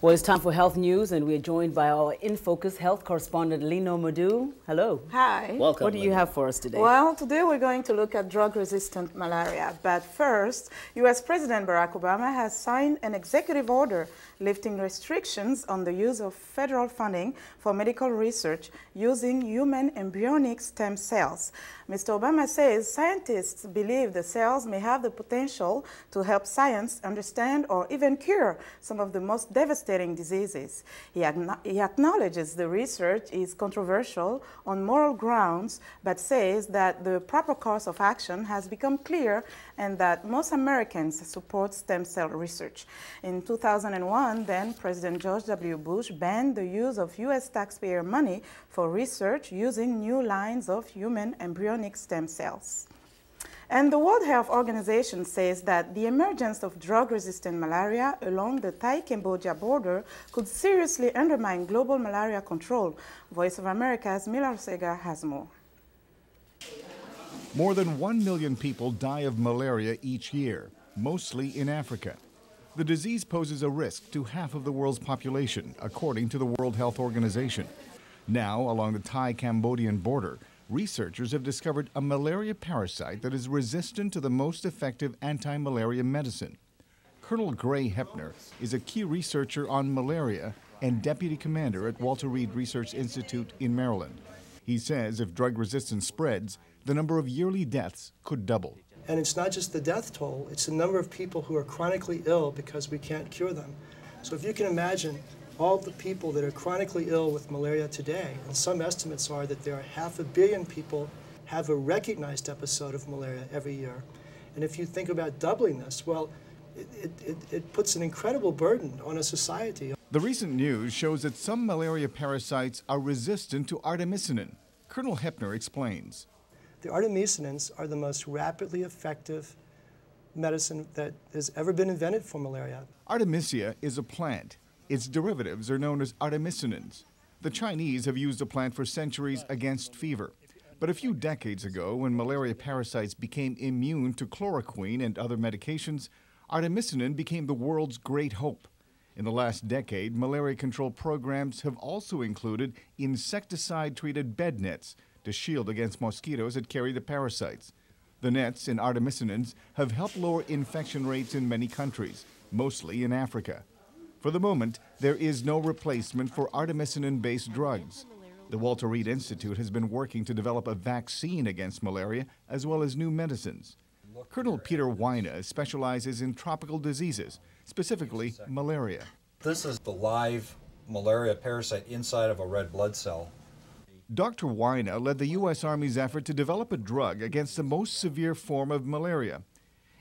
Well, it's time for health news, and we're joined by our In Focus health correspondent, Lino Madu. Hello. Hi. Welcome. What do you have for us today? Well, today we're going to look at drug-resistant malaria. But first, U.S. President Barack Obama has signed an executive order lifting restrictions on the use of federal funding for medical research using human embryonic stem cells. Mr. Obama says scientists believe the cells may have the potential to help science understand or even cure some of the most devastating diseases. He acknowledges the research is controversial on moral grounds, but says that the proper course of action has become clear and that most Americans support stem cell research. In 2001, then President George W. Bush banned the use of U.S. taxpayer money for research using new lines of human embryonic stem cells. And the World Health Organization says that the emergence of drug-resistant malaria along the Thai-Cambodia border could seriously undermine global malaria control. Voice of America's Malaria has more. More than 1 million people die of malaria each year, mostly in Africa. The disease poses a risk to half of the world's population, according to the World Health Organization. Now, along the Thai-Cambodian border, researchers have discovered a malaria parasite that is resistant to the most effective anti-malaria medicine. Colonel Gray Hepner is a key researcher on malaria and deputy commander at Walter Reed Research Institute in Maryland. He says if drug resistance spreads, the number of yearly deaths could double. And it's not just the death toll, it's the number of people who are chronically ill because we can't cure them. So if you can imagine all the people that are chronically ill with malaria today, and some estimates are that there are 500 million people have a recognized episode of malaria every year. And if you think about doubling this, well, it puts an incredible burden on a society. The recent news shows that some malaria parasites are resistant to artemisinin. Colonel Hepner explains. The artemisinins are the most rapidly effective medicine that has ever been invented for malaria. Artemisia is a plant. Its derivatives are known as artemisinins. The Chinese have used the plant for centuries against fever. But a few decades ago, when malaria parasites became immune to chloroquine and other medications, artemisinin became the world's great hope. In the last decade, malaria control programs have also included insecticide-treated bed nets to shield against mosquitoes that carry the parasites. The nets in artemisinins have helped lower infection rates in many countries, mostly in Africa. For the moment, there is no replacement for artemisinin-based drugs. The Walter Reed Institute has been working to develop a vaccine against malaria as well as new medicines. Colonel Peter Weine specializes in tropical diseases, specifically malaria. This is the live malaria parasite inside of a red blood cell. Dr. Weine led the U.S. Army's effort to develop a drug against the most severe form of malaria.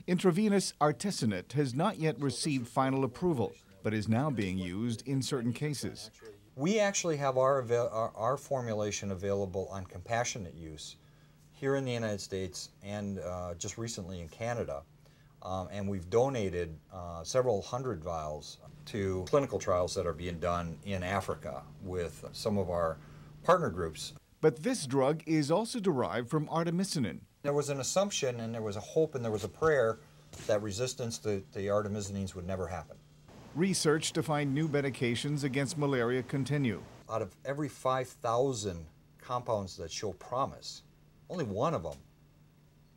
Intravenous artesunate has not yet received final approval, but is now being used in certain cases. We actually have our formulation available on compassionate use here in the United States and just recently in Canada. And we've donated several hundred vials to clinical trials that are being done in Africa with some of our partner groups. But this drug is also derived from artemisinin. There was an assumption and there was a hope and there was a prayer that resistance to the artemisinins would never happen. Research to find new medications against malaria continue. Out of every 5,000 compounds that show promise, only one of them,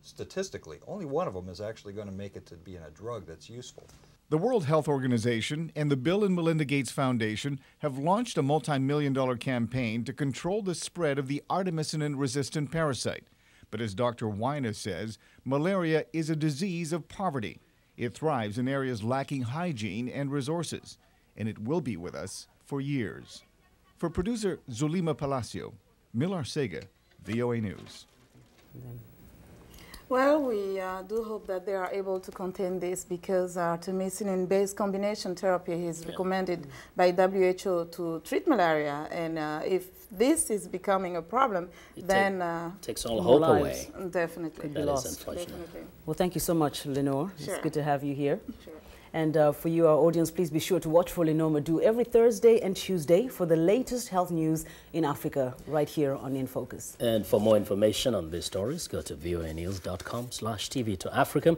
statistically, only one of them is actually going to make it to being a drug that's useful. The World Health Organization and the Bill and Melinda Gates Foundation have launched a multi-million-dollar campaign to control the spread of the artemisinin-resistant parasite. But as Dr. Weine says, malaria is a disease of poverty. It thrives in areas lacking hygiene and resources, and it will be with us for years. For producer Zulima Palacio, Malaria, VOA News. Well, we do hope that they are able to contain this because artemisinin-based combination therapy is recommended by WHO to treat malaria. And if this is becoming a problem, then takes all hope lives, away. Definitely. Could be That is lost. unfortunate. Definitely. Well, thank you so much, Lenore. Sure. It's good to have you here. Sure. And for you, our audience, please be sure to watch for Lenore Madu every Thursday and Tuesday for the latest health news in Africa, right here on In Focus. And for more information on these stories, go to voanews.com/TV to Africa.